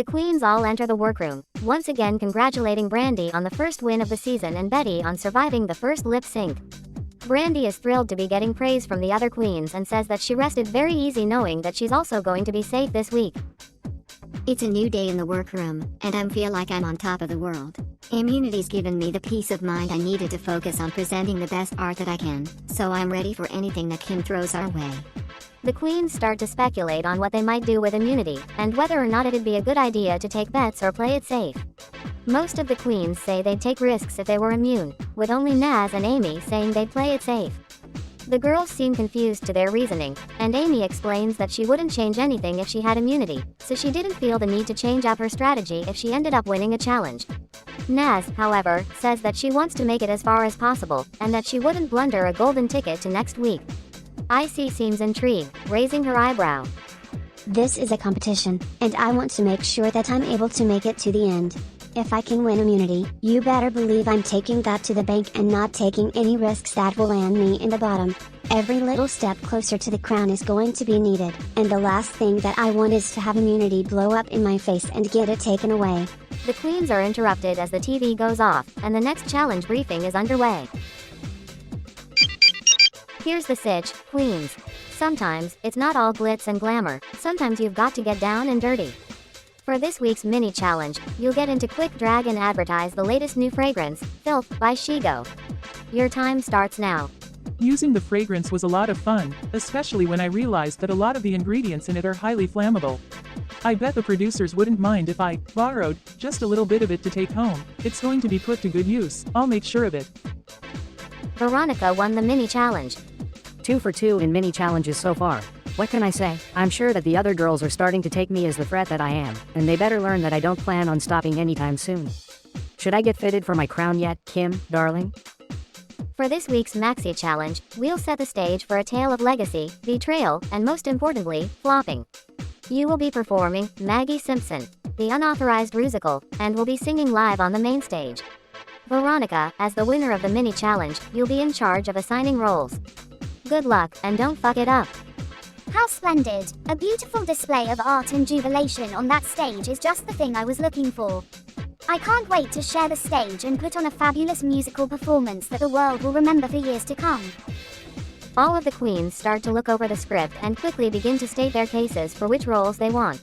The queens all enter the workroom, once again congratulating Brandy on the first win of the season and Betty on surviving the first lip sync. Brandy is thrilled to be getting praise from the other queens and says that she rested very easy knowing that she's also going to be safe this week. It's a new day in the workroom, and I feel like I'm on top of the world. Immunity's given me the peace of mind I needed to focus on presenting the best art that I can, so I'm ready for anything that Kim throws our way. The queens start to speculate on what they might do with immunity, and whether or not it'd be a good idea to take bets or play it safe. Most of the queens say they'd take risks if they were immune, with only Naz and Amy saying they'd play it safe. The girls seem confused to their reasoning, and Amy explains that she wouldn't change anything if she had immunity, so she didn't feel the need to change up her strategy if she ended up winning a challenge. Naz, however, says that she wants to make it as far as possible, and that she wouldn't blunder a golden ticket to next week. Icy seems intrigued, raising her eyebrow. This is a competition, and I want to make sure that I'm able to make it to the end. If I can win immunity, you better believe I'm taking that to the bank and not taking any risks that will land me in the bottom. Every little step closer to the crown is going to be needed, and the last thing that I want is to have immunity blow up in my face and get it taken away. The queens are interrupted as the TV goes off, and the next challenge briefing is underway. Here's the sitch, queens. Sometimes, it's not all glitz and glamour, sometimes you've got to get down and dirty. For this week's mini challenge, you'll get into quick drag and advertise the latest new fragrance, Filth, by Shigo. Your time starts now. Using the fragrance was a lot of fun, especially when I realized that a lot of the ingredients in it are highly flammable. I bet the producers wouldn't mind if I borrowed just a little bit of it to take home. It's going to be put to good use, I'll make sure of it. Veronica won the mini challenge. 2 for 2 in mini challenges so far. What can I say? I'm sure that the other girls are starting to take me as the threat that I am, and they better learn that I don't plan on stopping anytime soon. Should I get fitted for my crown yet, Kim, darling? For this week's maxi challenge, we'll set the stage for a tale of legacy, betrayal, and most importantly, flopping. You will be performing Maggie Simpson, the Unauthorized Rusical, and will be singing live on the main stage. Veronica, as the winner of the mini challenge, you'll be in charge of assigning roles. Good luck, and don't fuck it up. How splendid! A beautiful display of art and jubilation on that stage is just the thing I was looking for. I can't wait to share the stage and put on a fabulous musical performance that the world will remember for years to come. All of the queens start to look over the script and quickly begin to state their cases for which roles they want.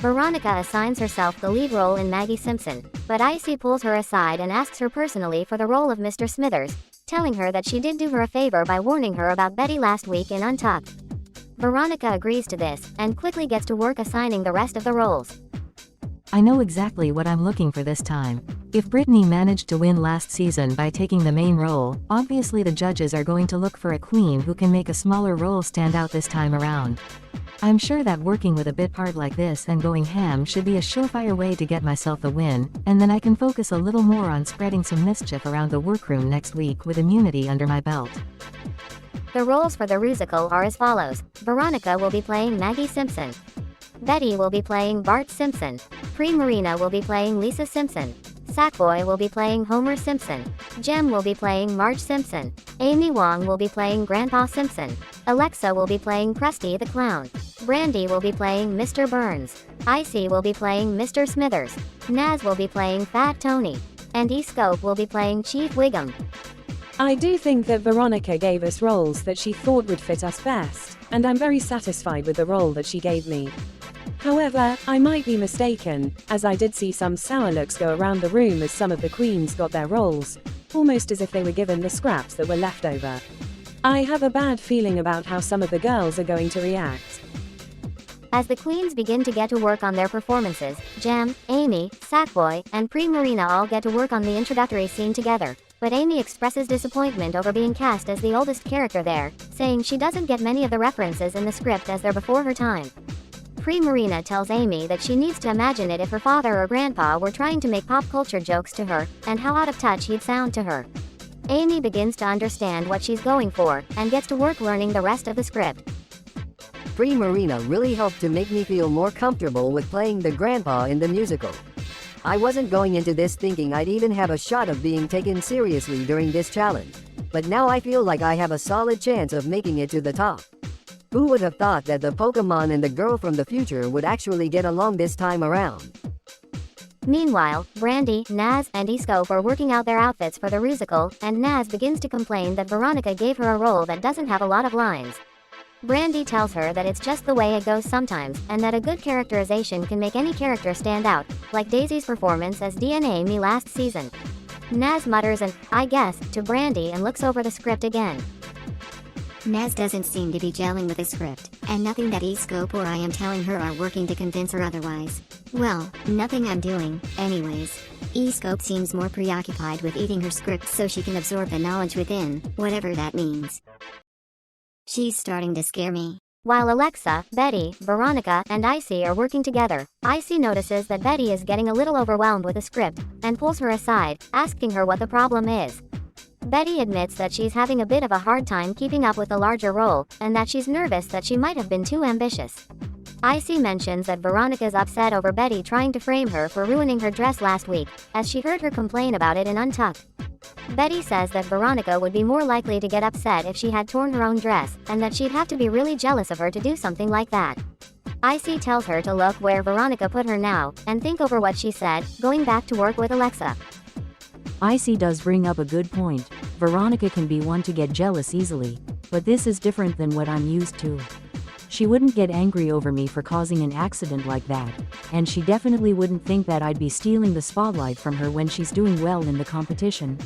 Veronica assigns herself the lead role in Maggie Simpson, but Icy pulls her aside and asks her personally for the role of Mr. Smithers, telling her that she did do her a favor by warning her about Betty last week in Untucked. Veronica agrees to this, and quickly gets to work assigning the rest of the roles. I know exactly what I'm looking for this time. If Brittany managed to win last season by taking the main role, obviously the judges are going to look for a queen who can make a smaller role stand out this time around. I'm sure that working with a bit part like this and going ham should be a surefire way to get myself the win, and then I can focus a little more on spreading some mischief around the workroom next week with immunity under my belt. The roles for the Rusical are as follows. Veronica will be playing Maggie Simpson. Betty will be playing Bart Simpson. Pre Marina will be playing Lisa Simpson. Sackboy will be playing Homer Simpson. Jem will be playing Marge Simpson. Amy Wong will be playing Grandpa Simpson. Alexa will be playing Krusty the Clown. Brandy will be playing Mr. Burns. Icy will be playing Mr. Smithers. Naz will be playing Fat Tony. And E-Scope will be playing Chief Wiggum. I do think that Veronica gave us roles that she thought would fit us best, and I'm very satisfied with the role that she gave me. However, I might be mistaken, as I did see some sour looks go around the room as some of the queens got their roles, almost as if they were given the scraps that were left over. I have a bad feeling about how some of the girls are going to react. As the queens begin to get to work on their performances, Jem, Amy, Sackboy, and Pre Marina all get to work on the introductory scene together. But Amy expresses disappointment over being cast as the oldest character there, saying she doesn't get many of the references in the script as they're before her time. Pre Marina tells Amy that she needs to imagine it if her father or grandpa were trying to make pop culture jokes to her, and how out of touch he'd sound to her. Amy begins to understand what she's going for, and gets to work learning the rest of the script. Pre Marina really helped to make me feel more comfortable with playing the grandpa in the musical. I wasn't going into this thinking I'd even have a shot of being taken seriously during this challenge, but now I feel like I have a solid chance of making it to the top. Who would have thought that the Pokemon and the girl from the future would actually get along this time around? Meanwhile, Brandy, Naz, and E-Scope are working out their outfits for the Rusical, and Naz begins to complain that Veronica gave her a role that doesn't have a lot of lines. Brandy tells her that it's just the way it goes sometimes, and that a good characterization can make any character stand out, like Daisy's performance as DNA Me last season. Naz mutters an, "I guess," to Brandy and looks over the script again. Naz doesn't seem to be gelling with the script, and nothing that E-Scope or I am telling her are working to convince her otherwise. Well, nothing I'm doing, anyways. E-Scope seems more preoccupied with eating her script so she can absorb the knowledge within, whatever that means. She's starting to scare me. While Alexa, Betty, Veronica, and Icy are working together, Icy notices that Betty is getting a little overwhelmed with the script, and pulls her aside, asking her what the problem is. Betty admits that she's having a bit of a hard time keeping up with the larger role, and that she's nervous that she might have been too ambitious. Icy mentions that Veronica's upset over Betty trying to frame her for ruining her dress last week, as she heard her complain about it in Untucked. Betty says that Veronica would be more likely to get upset if she had torn her own dress, and that she'd have to be really jealous of her to do something like that. Icy tells her to look where Veronica put her now, and think over what she said, going back to work with Alexa. Icy does bring up a good point. Veronica can be one to get jealous easily, but this is different than what I'm used to. She wouldn't get angry over me for causing an accident like that, and she definitely wouldn't think that I'd be stealing the spotlight from her when she's doing well in the competition.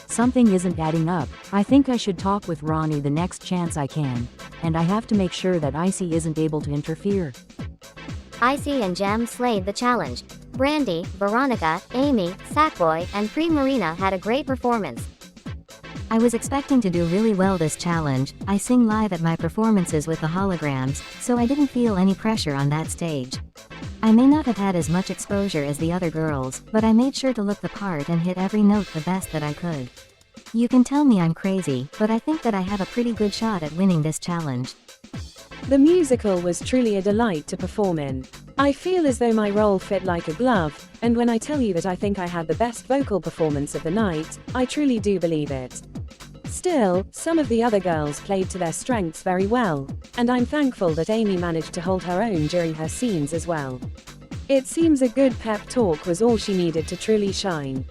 Something isn't adding up. I think I should talk with Ronnie the next chance I can, and I have to make sure that Icy isn't able to interfere. Icy and Jem slayed the challenge. Brandy, Veronica, Amy, Sackboy, and Marina had a great performance. I was expecting to do really well this challenge. I sing live at my performances with the holograms, so I didn't feel any pressure on that stage. I may not have had as much exposure as the other girls, but I made sure to look the part and hit every note the best that I could. You can tell me I'm crazy, but I think that I have a pretty good shot at winning this challenge. The musical was truly a delight to perform in. I feel as though my role fit like a glove, and when I tell you that I think I had the best vocal performance of the night, I truly do believe it. Still, some of the other girls played to their strengths very well, and I'm thankful that Amy managed to hold her own during her scenes as well. It seems a good pep talk was all she needed to truly shine.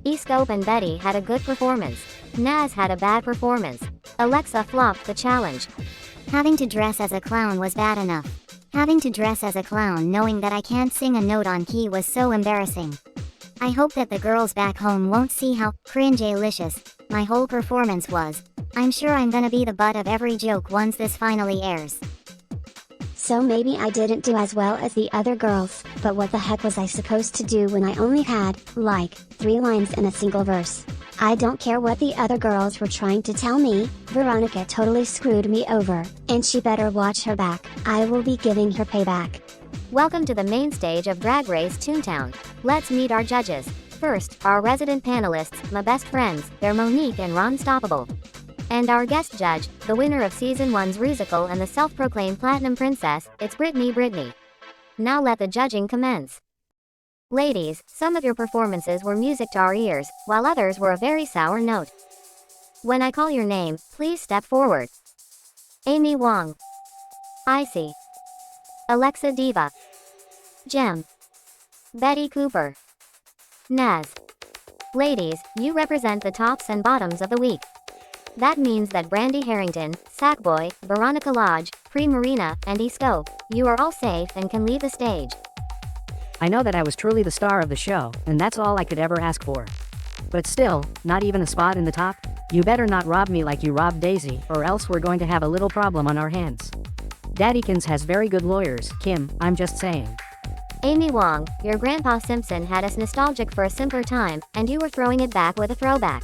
E-Scope and Betty had a good performance. Naz had a bad performance. Alexa flopped the challenge. Having to dress as a clown was bad enough. Having to dress as a clown knowing that I can't sing a note on key was so embarrassing. I hope that the girls back home won't see how cringe-alicious my whole performance was. I'm sure I'm gonna be the butt of every joke once this finally airs. So maybe I didn't do as well as the other girls, but what the heck was I supposed to do when I only had, like, 3 lines in a single verse? I don't care what the other girls were trying to tell me, Veronica totally screwed me over, and she better watch her back. I will be giving her payback. Welcome to the main stage of Drag Race Toontown. Let's meet our judges. First, our resident panelists, my best friends, they're Monique and Ron Stoppable. And our guest judge, the winner of Season 1's Rusical and the self-proclaimed Platinum Princess, it's Brittany. Now let the judging commence. Ladies, some of your performances were music to our ears, while others were a very sour note. When I call your name, please step forward. Amy Wong. Icy. Alexa Diva. Jem. Betty Cooper. Naz. Ladies, you represent the tops and bottoms of the week. That means that Brandy Harrington, Sackboy, Veronica Lodge, Marina, and E-Scope, you are all safe and can leave the stage. I know that I was truly the star of the show, and that's all I could ever ask for. But still, not even a spot in the top? You better not rob me like you robbed Daisy, or else we're going to have a little problem on our hands. Daddykins has very good lawyers, Kim, I'm just saying. Amy Wong, your Grandpa Simpson had us nostalgic for a simpler time, and you were throwing it back with a throwback.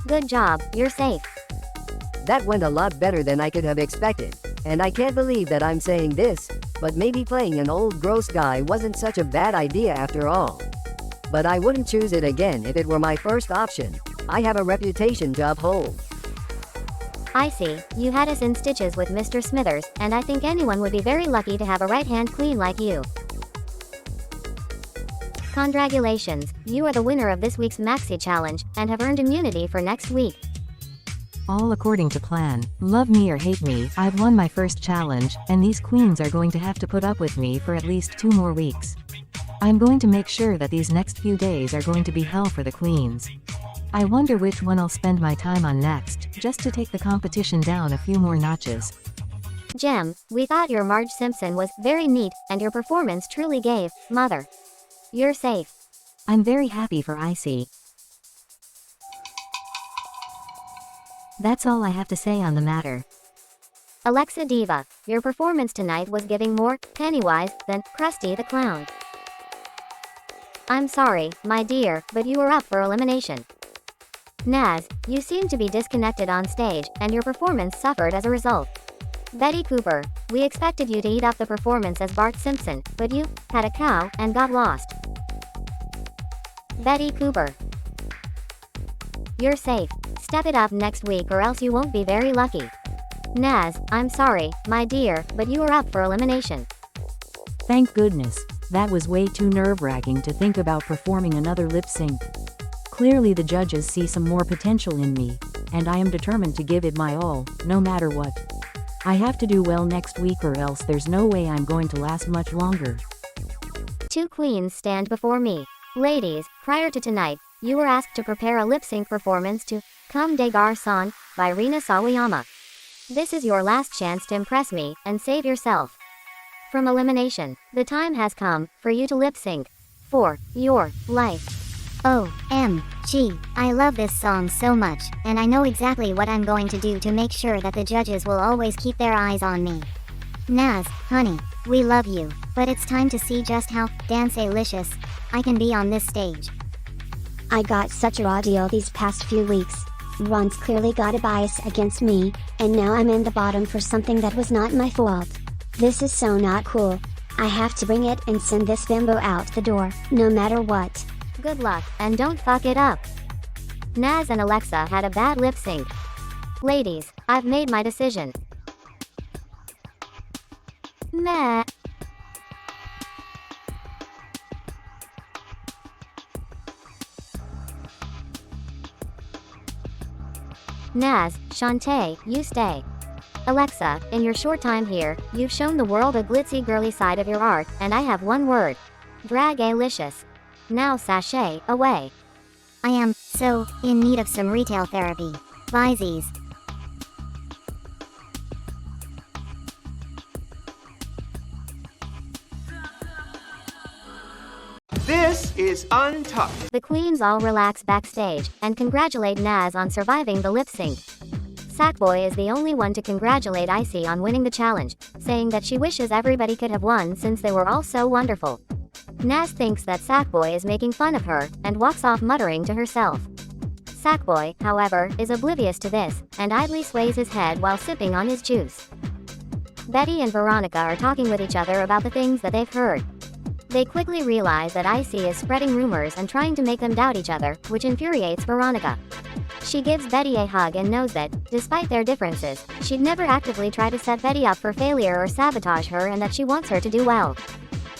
Good job, you're safe. That went a lot better than I could have expected, and I can't believe that I'm saying this, but maybe playing an old gross guy wasn't such a bad idea after all. But I wouldn't choose it again if it were my first option. I have a reputation to uphold. I see, you had us in stitches with Mr. Smithers, and I think anyone would be very lucky to have a right-hand queen like you. Congratulations, you are the winner of this week's Maxi Challenge, and have earned immunity for next week. All according to plan. Love me or hate me, I've won my first challenge, and these queens are going to have to put up with me for at least 2 more weeks. I'm going to make sure that these next few days are going to be hell for the queens. I wonder which one I'll spend my time on next, just to take the competition down a few more notches. Jem, we thought your Marge Simpson was very neat, and your performance truly gave, mother. You're safe. I'm very happy for Icy. That's all I have to say on the matter. Alexa Diva, your performance tonight was giving more Pennywise than Krusty the Clown. I'm sorry, my dear, but you were up for elimination. Naz, you seem to be disconnected on stage, and your performance suffered as a result. Betty Cooper, we expected you to eat up the performance as Bart Simpson, but you had a cow and got lost. Betty Cooper, you're safe. Step it up next week or else you won't be very lucky. Naz, I'm sorry, my dear, but you are up for elimination. Thank goodness. That was way too nerve-wracking to think about performing another lip sync. Clearly the judges see some more potential in me, and I am determined to give it my all, no matter what. I have to do well next week or else there's no way I'm going to last much longer. 2 queens stand before me. Ladies, prior to tonight, you were asked to prepare a lip-sync performance to Comme des Garçons by Rina Sawayama. This is your last chance to impress me and save yourself from elimination. The time has come for you to lip-sync for your life. OMG, I love this song so much, and I know exactly what I'm going to do to make sure that the judges will always keep their eyes on me. Naz, honey, we love you, but it's time to see just how dance-alicious I can be on this stage. I got such a raw deal these past few weeks. Ron's clearly got a bias against me, and now I'm in the bottom for something that was not my fault. This is so not cool. I have to bring it and send this bimbo out the door, no matter what. Good luck, and don't fuck it up. Naz and Alexa had a bad lip sync. Ladies, I've made my decision. Meh. Naz, Shantae, you stay. Alexa, in your short time here, you've shown the world a glitzy girly side of your art, and I have one word. Drag-alicious. Now sashay away. I am so in need of some retail therapy. Vizes. This is Untucked. The queens all relax backstage and congratulate Naz on surviving the lip sync. Sackboy is the only one to congratulate Icy on winning the challenge, saying that she wishes everybody could have won since they were all so wonderful. Naz thinks that Sackboy is making fun of her and walks off muttering to herself. Sackboy, however, is oblivious to this and idly sways his head while sipping on his juice. Betty and Veronica are talking with each other about the things that they've heard. They quickly realize that Icy is spreading rumors and trying to make them doubt each other, which infuriates Veronica. She gives Betty a hug and knows that, despite their differences, she'd never actively try to set Betty up for failure or sabotage her and that she wants her to do well.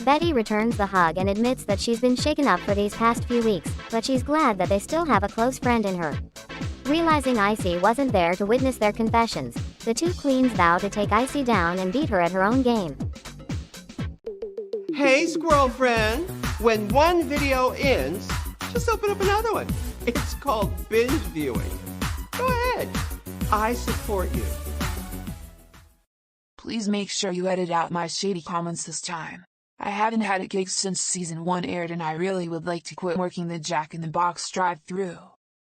Betty returns the hug and admits that she's been shaken up for these past few weeks, but she's glad that they still have a close friend in her. Realizing Icy wasn't there to witness their confessions, the 2 queens vow to take Icy down and beat her at her own game. Hey, squirrel friend. When one video ends, just open up another one. It's called binge viewing. Go ahead. I support you. Please make sure you edit out my shady comments this time. I haven't had a gig since season 1 aired and I really would like to quit working the Jack in the Box drive-thru.